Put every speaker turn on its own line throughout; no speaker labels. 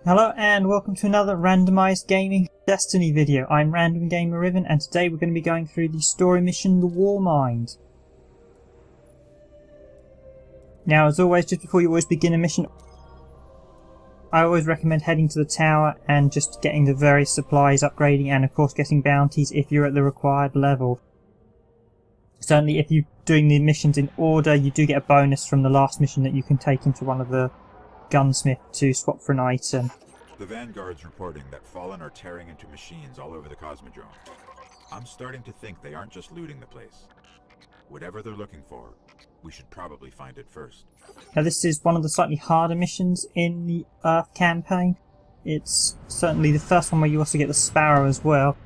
Hello and welcome to another Randomised Gaming Destiny video. I'm Random Gamer Riven and today we're going to be going through the story mission, the Warmind. Now as always, just before you always begin a mission, I always recommend heading to the tower and just getting the various supplies, upgrading and of course getting bounties if you're at the required level. Certainly if you're doing the missions in order, you do get a bonus from the last mission that you can take into one of the gunsmith to swap for an item.
The Vanguard's reporting that Fallen are tearing into machines all over the Cosmodrome. I'm starting to think they aren't just looting the place. Whatever they're looking for, we should probably find it first.
Now this is one of the slightly harder missions in the Earth campaign. It's certainly the first one where you also get the Sparrow as well.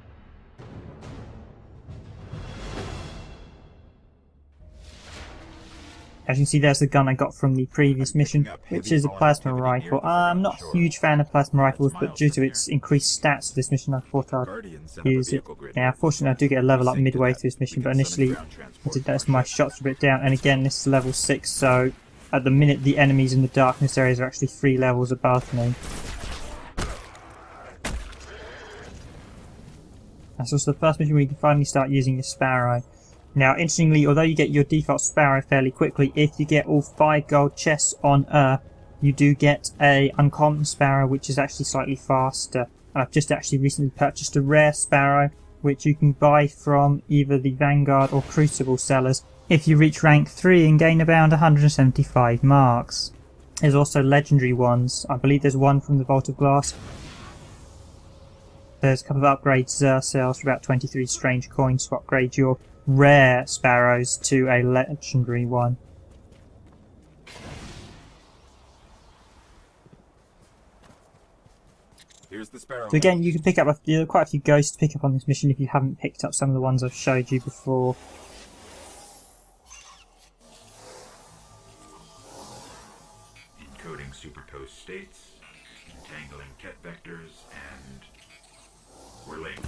As you can see, there's the gun I got from the previous mission, which is a plasma rifle. I'm not a huge fan of plasma rifles, but due to its increased stats for this mission, I thought I'd use it. Now, fortunately, I do get a level up midway through this mission, but initially I did notice my shots were a bit down. And again, this is level 6, so at the minute the enemies in the darkness areas are actually 3 levels above me. That's also the first mission where you can finally start using your Sparrow. Now, interestingly, although you get your default Sparrow fairly quickly, if you get all 5 gold chests on Earth, you do get a uncommon Sparrow, which is actually slightly faster. I've just actually recently purchased a rare Sparrow, which you can buy from either the Vanguard or Crucible sellers if you reach rank 3 and gain about 175 marks. There's also legendary ones. I believe there's one from the Vault of Glass. There's a couple of upgrades sales for about 23 strange coins to upgrade your rare Sparrows to a legendary one.
Here's the Sparrow.
So again, you can pick up quite a few ghosts to pick up on this mission if you haven't picked up some of the ones I've showed you before.
Encoding superposed states, entangling ket vectors, and we're late.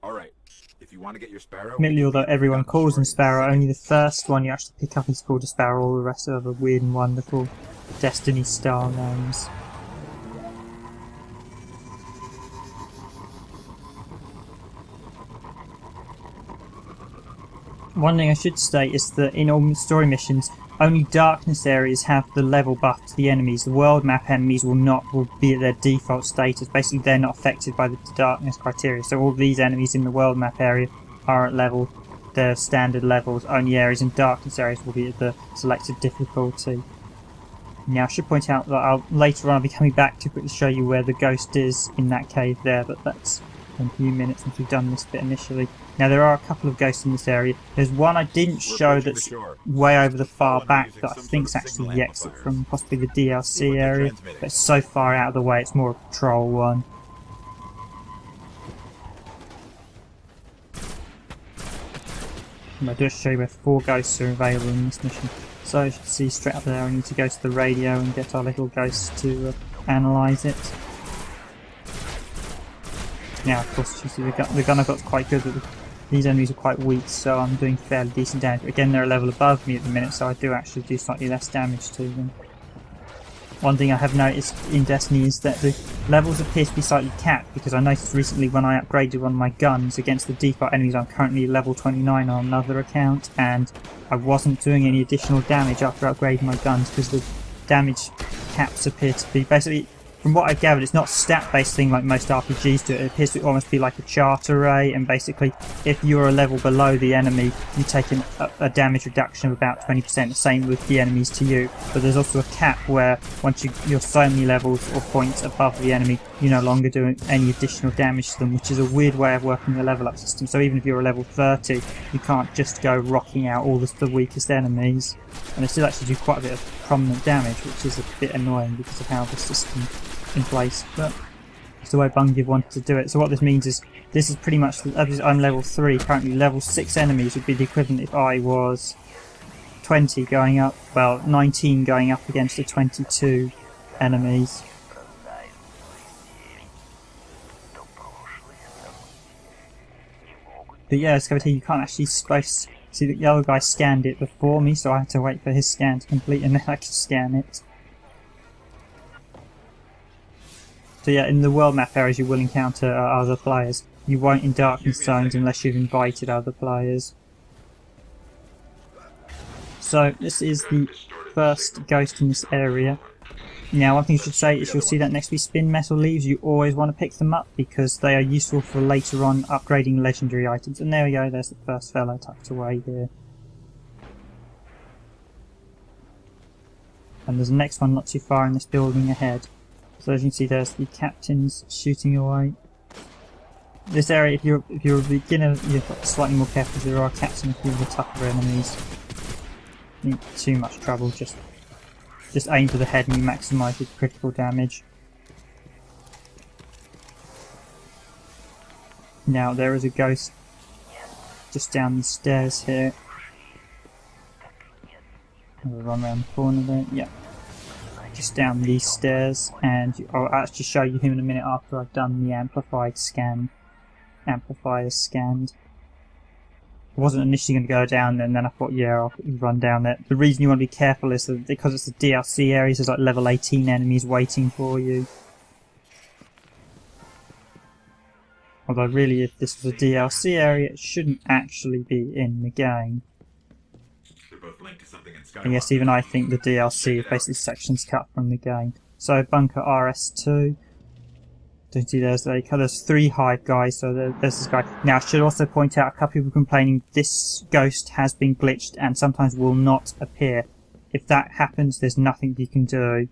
Alright. If you want to get your Sparrow,
Admittedly, although everyone calls them Sparrow, only the first one you actually pick up is called a Sparrow, all the rest are weird and wonderful Destiny style names. One thing I should state is that in all story missions, only darkness areas have the level buff to the enemies. The world map enemies will be at their default status. Basically, they're not affected by the darkness criteria. So all these enemies in the world map area are at their standard levels. Only areas in darkness areas will be at the selected difficulty. Now, I should point out that later on I'll be coming back to quickly show you where the ghost is in that cave there, but that's in a few minutes once we've done this bit initially. Now there are a couple of ghosts in this area. There's one I didn't show that's way over the far back that I think is actually the exit from possibly the DLC area, but it's so far out of the way it's more a patrol one. And I do show you where 4 ghosts are available in this mission. So as you can see straight up there, I need to go to the radio and get our little ghost to analyse it. Now, of course, you see the gun I got is quite good, but these enemies are quite weak, so I'm doing fairly decent damage. But again, they're a level above me at the minute, so I do actually do slightly less damage to them. One thing I have noticed in Destiny is that the levels appear to be slightly capped, because I noticed recently when I upgraded one of my guns against the default enemies, I'm currently level 29 on another account, and I wasn't doing any additional damage after upgrading my guns, because the damage caps appear to be basically... From what I've gathered, it's not a stat-based thing like most RPGs do. It appears to almost be like a chart array, and basically, if you're a level below the enemy, you take a damage reduction of about 20%, the same with the enemies to you. But there's also a cap where once you're so many levels or points above the enemy, you no longer do any additional damage to them, which is a weird way of working the level up system. So even if you're a level 30, you can't just go rocking out all the weakest enemies. And they still actually do quite a bit of prominent damage, which is a bit annoying because of how the system in place, but it's the way Bungie wanted to do it. So what this means is, this is pretty much, I'm level 3, currently level 6 enemies would be the equivalent if I was 20 going up, well 19 going up against the 22 enemies. But yeah, as I said, you can't actually see the other guy scanned it before me, so I had to wait for his scan to complete and then I could scan it. So yeah, in the world map areas you will encounter other players. You won't in darkness zones unless you've invited other players. So this is the first ghost in this area. Now one thing I should say is you'll see that next to spin metal leaves, you always want to pick them up because they are useful for later on upgrading legendary items. And there we go, there's the first fellow tucked away here. And there's the next one not too far in this building ahead. So as you can see, there's the captains shooting away. This area, if you're a beginner, you've got slightly more careful. There are captains with the tougher enemies. Not too much trouble. Just aim for the head and you maximise your critical damage. Now there is a ghost just down the stairs here. I'll run around the corner there. Yeah. Just down these stairs, and I'll actually show you him in a minute after I've done the amplifiers scanned. I wasn't initially going to go down there, and then I thought, yeah, I'll run down there. The reason you want to be careful is that because it's the DLC areas, there's like level 18 enemies waiting for you. Although really, if this was a DLC area, it shouldn't actually be in the game. And yes, even I think the DLC is basically sections cut from the game. So bunker RS2. Don't see there's 3 hive guys, so there's this guy. Now I should also point out a couple of people complaining this ghost has been glitched and sometimes will not appear. If that happens, there's nothing you can do.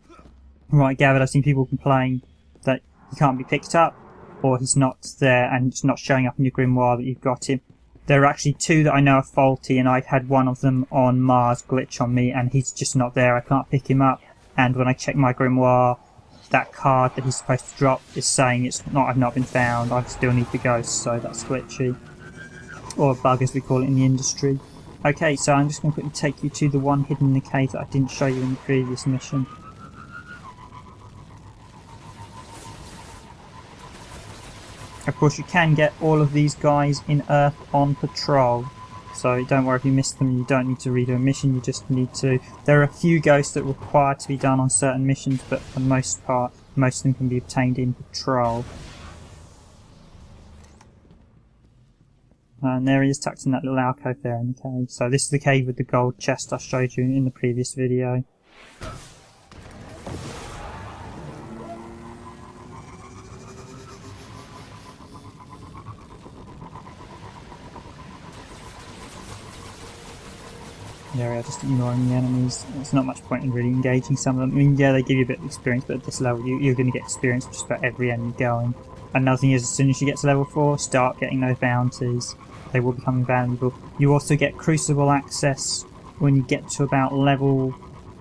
Right, Gavin, I've seen people complain that he can't be picked up, or he's not there and it's not showing up in your grimoire that you've got him. There are actually 2 that I know are faulty, and I've had one of them on Mars glitch on me, and he's just not there. I can't pick him up, and when I check my grimoire, that card that he's supposed to drop is saying I've not been found. I still need the ghost, so that's glitchy, or a bug as we call it in the industry. Okay, so I'm just going to quickly take you to the one hidden in the cave that I didn't show you in the previous mission. Of course, you can get all of these guys in Earth on patrol, so don't worry if you miss them. You don't need to redo a mission, you just need to... There are a few ghosts that are required to be done on certain missions, but for the most part, most of them can be obtained in patrol. And there he is, tucked in that little alcove there in the cave. So this is the cave with the gold chest I showed you in the previous video. There we are, just ignoring the enemies. There's not much point in really engaging some of them. I mean, yeah, they give you a bit of experience, but at this level you're going to get experience with just about every enemy going. Another thing is, as soon as you get to level 4, start getting those bounties. They will become invaluable. You also get Crucible access when you get to about level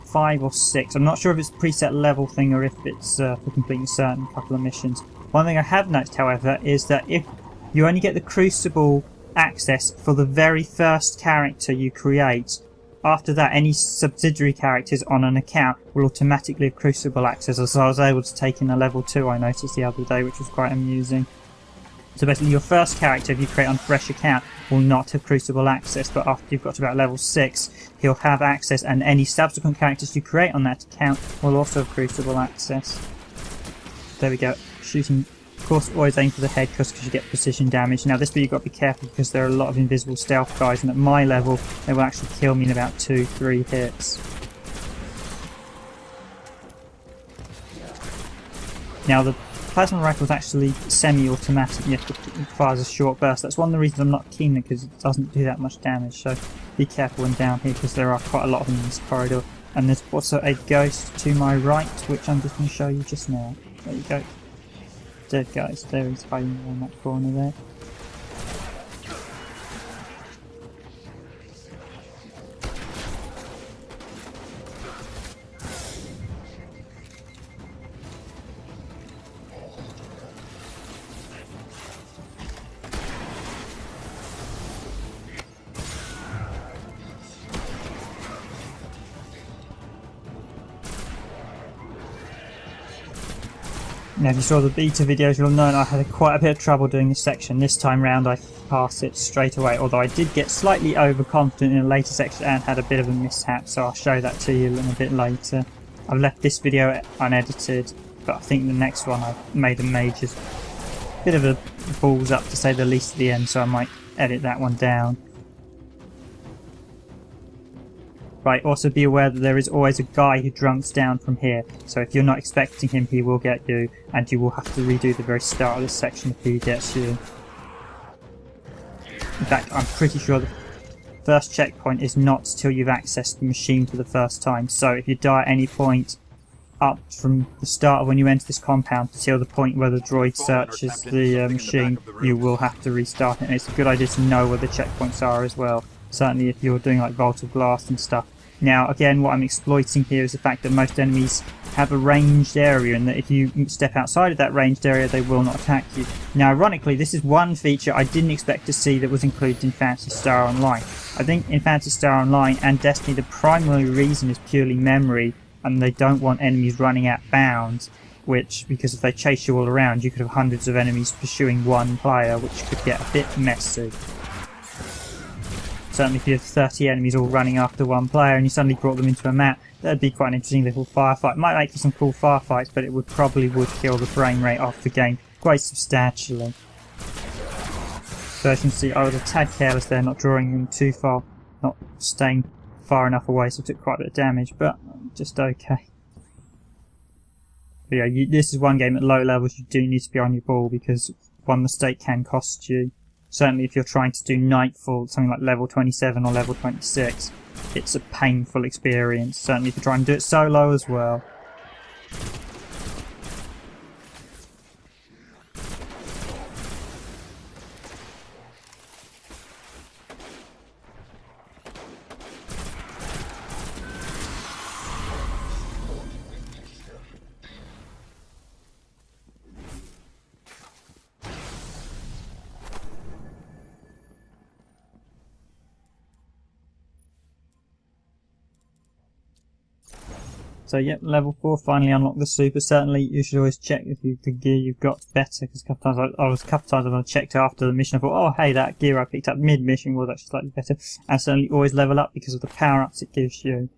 5 or 6. I'm not sure if it's a preset level thing or if it's for completing a certain couple of missions. One thing I have noticed, however, is that if you only get the Crucible access for the very first character you create, after that, any subsidiary characters on an account will automatically have Crucible access. So I was able to take in a level 2 I noticed the other day, which was quite amusing. So basically your first character, if you create on a fresh account, will not have Crucible access, but after you've got to about level 6, he'll have access, and any subsequent characters you create on that account will also have Crucible access. There we go, shooting. Of course, always aim for the head because you get precision damage. Now this bit you've got to be careful because there are a lot of invisible stealth guys, and at my level they will actually kill me in about 2-3 hits. Now the plasma rifle is actually semi-automatic. You have to fire a short burst. That's one of the reasons I'm not keen because it doesn't do that much damage. So be careful when down here because there are quite a lot of them in this corridor. And there's also a ghost to my right, which I'm just going to show you just now. There you go. Dead guys, there he's hiding around that corner there. Now if you saw the beta videos you'll know I had quite a bit of trouble doing this section. This time round I passed it straight away, although I did get slightly overconfident in a later section and had a bit of a mishap, so I'll show that to you a little bit later. I've left this video unedited but I think the next one I've made a major bit of a balls up to say the least at the end, so I might edit that one down. Right, also be aware that there is always a guy who drunks down from here, so if you're not expecting him, he will get you, and you will have to redo the very start of this section if he gets you. In fact, I'm pretty sure the first checkpoint is not till you've accessed the machine for the first time, so if you die at any point up from the start of when you enter this compound until the point where the droid searches the machine, you will have to restart it, and it's a good idea to know where the checkpoints are as well, certainly if you're doing like Vault of Glass and stuff. Now again, what I'm exploiting here is the fact that most enemies have a ranged area, and that if you step outside of that ranged area they will not attack you. Now ironically, this is one feature I didn't expect to see that was included in Phantasy Star Online. I think in Phantasy Star Online and Destiny the primary reason is purely memory, and they don't want enemies running out bounds, which, because if they chase you all around you could have hundreds of enemies pursuing one player, which could get a bit messy. Certainly if you have 30 enemies all running after one player and you suddenly brought them into a map, that'd be quite an interesting little firefight. Might make for some cool firefights, but it would probably kill the frame rate off the game quite substantially. So as you can see, I was a tad careless there, not drawing them too far, not staying far enough away, so I took quite a bit of damage, but just okay. But yeah, this is one game at low levels you do need to be on your ball, because one mistake can cost you. Certainly if you're trying to do Nightfall, something like level 27 or level 26, it's a painful experience. Certainly if you're trying to do it solo as well. So yep, level 4, finally unlock the super. Certainly you should always check if the gear you've got's better, because a couple of times I checked after the mission, I thought, oh hey, that gear I picked up mid-mission was actually slightly better. And certainly always level up because of the power-ups it gives you.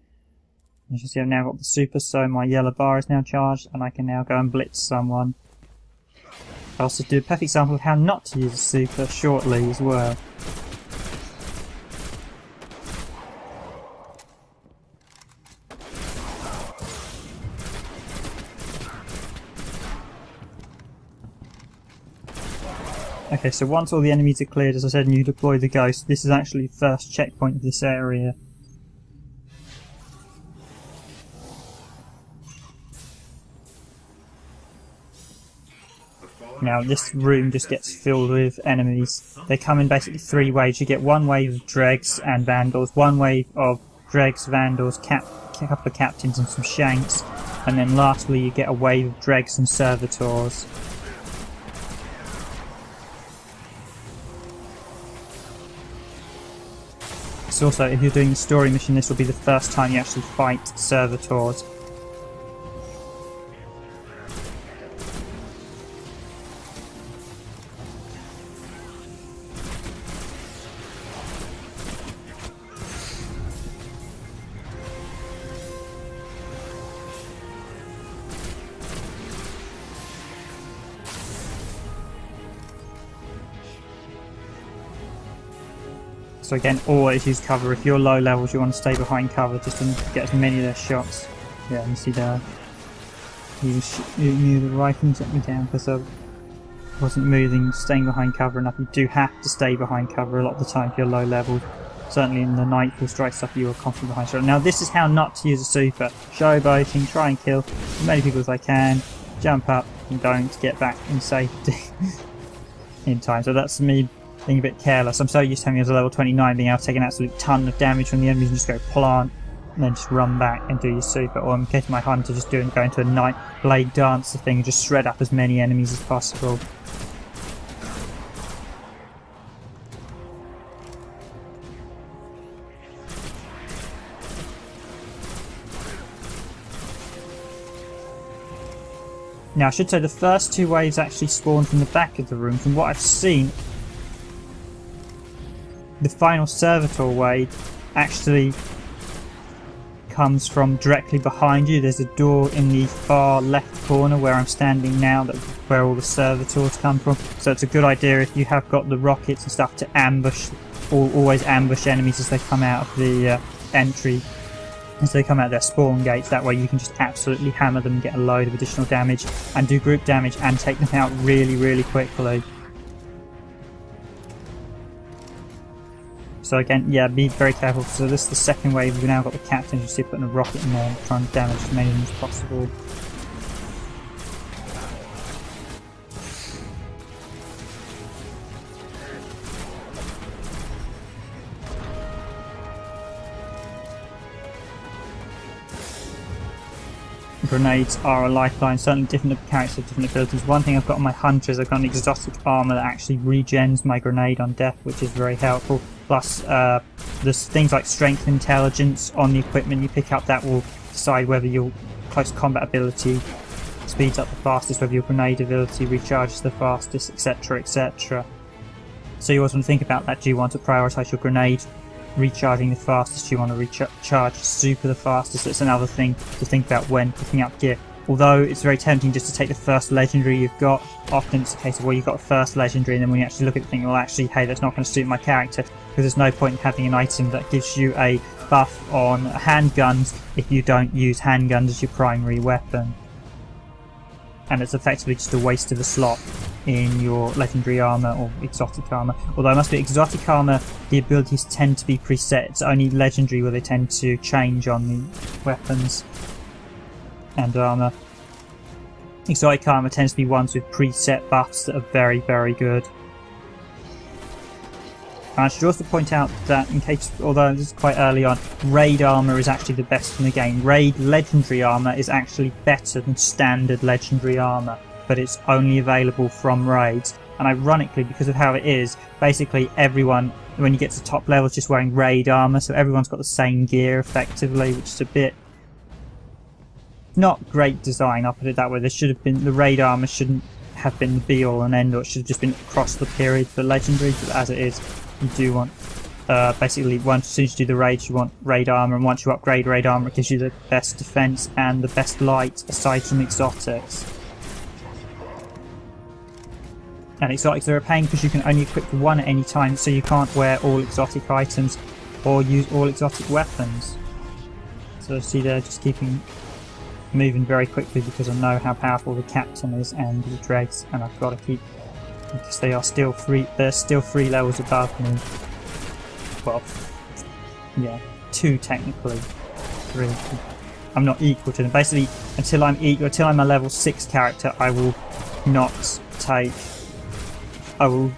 As you see, I've now got the super, so my yellow bar is now charged, and I can now go and blitz someone. I'll also do a perfect example of how not to use a super shortly as well. Okay, so once all the enemies are cleared, as I said, and you deploy the ghost, this is actually the first checkpoint of this area. Now this room just gets filled with enemies. They come in basically 3 waves. You get one wave of dregs and vandals, one wave of dregs, vandals, a couple of captains and some shanks, and then lastly you get a wave of dregs and servitors. So also, if you're doing the story mission, this will be the first time you actually fight servitors. So again, always use cover. If you're low levels, you want to stay behind cover just to get as many of their shots. Yeah, you see there. You knew the rifling took me down because I wasn't moving, staying behind cover enough. You do have to stay behind cover a lot of the time if you're low level. Certainly in the Nightfall strike stuff, you are constantly behind shot. Now this is how not to use a super. Showboating, try and kill as many people as I can. Jump up and don't get back in safety in time. So that's me being a bit careless. I'm so used to having as a level 29 being able to take an absolute ton of damage from the enemies and just go plant and then just run back and do your super, or in case of my hunter just go into a night blade dancer thing and just shred up as many enemies as possible. Now I should say the first 2 waves actually spawn from the back of the room. From what I've seen, the final servitor wave actually comes from directly behind you. There's a door in the far left corner where I'm standing now, that's where all the servitors come from. So it's a good idea if you have got the rockets and stuff to ambush, or always ambush enemies as they come out of the entry, as they come out of their spawn gates. That way you can just absolutely hammer them and get a load of additional damage and do group damage and take them out really, really quickly. So again, yeah, be very careful. So this is the second wave. We've now got the captain, you see, putting a rocket in there, trying to damage as many of them as possible. Grenades are a lifeline, certainly different characters have different abilities. One thing I've got on my hunter is I've got an exotic armour that actually regens my grenade on death, which is very helpful. Plus there's things like strength and intelligence on the equipment you pick up that will decide whether your close combat ability speeds up the fastest, whether your grenade ability recharges the fastest, etc, etc. So you always want to think about that. Do you want to prioritise your grenade recharging the fastest? Do you want to recharge super the fastest? It's another thing to think about when picking up gear. Although it's very tempting just to take the first legendary you've got. Often it's a case of, well, you've got a first legendary, and then when you actually look at the thing, well, actually, hey, that's not going to suit my character, because there's no point in having an item that gives you a buff on handguns if you don't use handguns as your primary weapon. And it's effectively just a waste of a slot in your legendary armour or exotic armour. Although I must be, exotic armour, the abilities tend to be preset. It's only legendary where they tend to change on the weapons and armour. Exotic armour tends to be ones with preset buffs that are very, very good. And I should also point out that, in case, although this is quite early on, raid armour is actually the best in the game. Raid legendary armour is actually better than standard legendary armour, but it's only available from raids. And ironically, because of how it is, basically everyone, when you get to top level, is just wearing raid armour, so everyone's got the same gear effectively, which is a bit not great design, I'll put it that way. There should have been, the raid armour shouldn't have been the be all and end all, it should have just been across the period for legendary, but as it is, you do want, basically, once as soon as you do the raids, you want raid armour, and once you upgrade raid armour, it gives you the best defence and the best light, aside from exotics. And exotics are a pain because you can only equip one at any time, so you can't wear all exotic items or use all exotic weapons. So see there, just keeping moving very quickly because I know how powerful the captain is and the dregs, and I've got to keep, because they are still three, they're still 3 levels above me. Well, yeah, 2 technically, 3. I'm not equal to them. Basically, until I'm a level 6 character, I will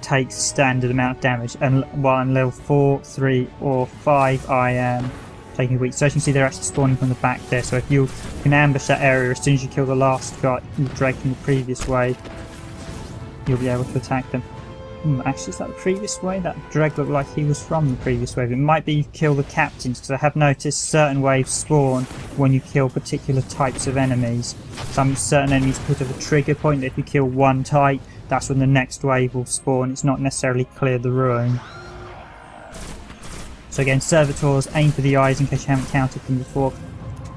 take standard amount of damage, and while I'm level 4, 3 or 5 I am taking weak. So as you can see, they're actually spawning from the back there, so if you can ambush that area as soon as you kill the last guy you dragged from the previous wave, you'll be able to attack them. Actually, is that the previous wave? That dreg looked like he was from the previous wave. It might be you kill the captains, because I have noticed certain waves spawn when you kill particular types of enemies. Certain enemies put up a trigger point that if you kill one type, that's when the next wave will spawn. It's not necessarily clear the room. So again, servitors, aim for the eyes in case you haven't counted them before.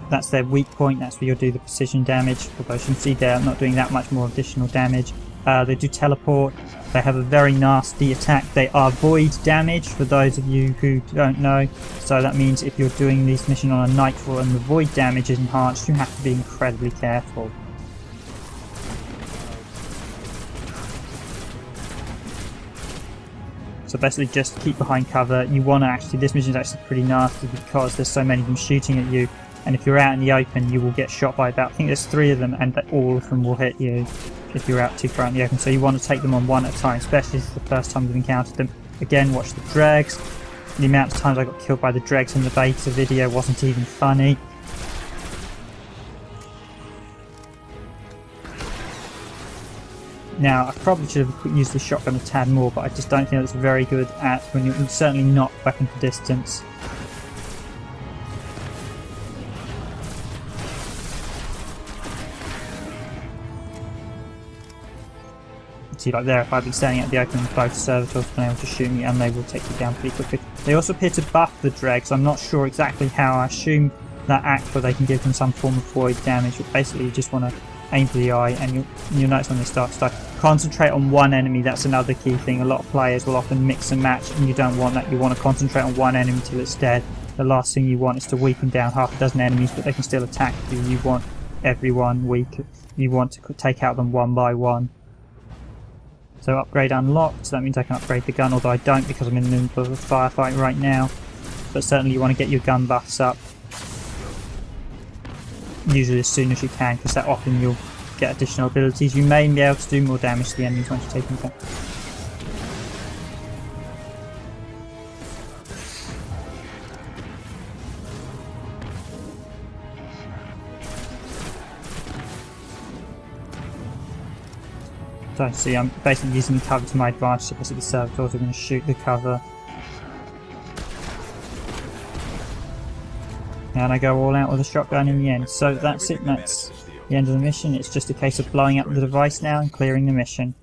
That's their weak point, that's where you'll do the precision damage. Although as you can see there, I'm not doing that much more additional damage. They do teleport, they have a very nasty attack. They are void damage, for those of you who don't know. So that means if you're doing this mission on a nightfall and the void damage is enhanced, you have to be incredibly careful. So basically just keep behind cover. You want to actually, this mission is actually pretty nasty because there's so many of them shooting at you, and if you're out in the open you will get shot by about, I think there's 3 of them, and all of them will hit you if you're out too far in the open. So you want to take them on one at a time, especially if it's the first time you've encountered them. Again, watch the dregs. The amount of times I got killed by the dregs in the beta video wasn't even funny. Now, I probably should have used the shotgun a tad more, but I just don't think it's very good at, when you're certainly not weapon to distance. See, like there, if I'd been standing at the open, both servitors have been able to shoot me, and they will take you down pretty quickly. They also appear to buff the dregs. I'm not sure exactly how. I assume that act where they can give them some form of void damage, but basically you just want to aim for the eye, and you'll notice when they start to concentrate on one enemy. That's another key thing. A lot of players will often mix and match, and you don't want that. You want to concentrate on one enemy till it's dead. The last thing you want is to weaken down half a dozen enemies, but they can still attack you. You want everyone weak. You want to take out them one by one. So upgrade unlocked, so that means I can upgrade the gun, although I don't because I'm in the middle of a firefight right now. But certainly you want to get your gun buffs up, usually as soon as you can, because that often you'll get additional abilities. You may be able to do more damage to the enemies once you take them down. So see, I'm basically using the cover to my advantage, so basically the servitors are going to shoot the cover. And I go all out with a shotgun in the end. So that's it, that's the end of the mission. It's just a case of blowing up the device now and clearing the mission.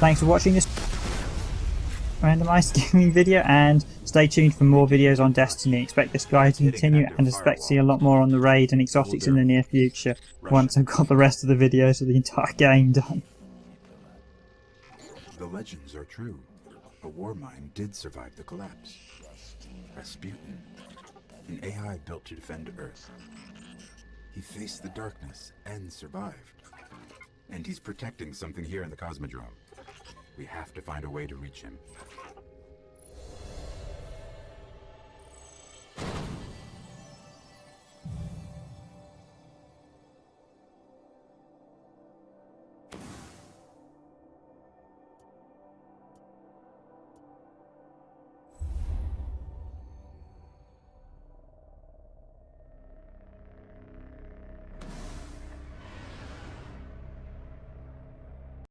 Thanks for watching this randomised gaming video, and stay tuned for more videos on Destiny. Expect this guide to continue, and expect to see a lot more on the raid and exotics in the near future, once I've got the rest of the videos of the entire game done.
The legends are true. A Warmind did survive the collapse. Rasputin, an AI built to defend Earth. He faced the darkness and survived. And he's protecting something here in the Cosmodrome. We have to find a way to reach him.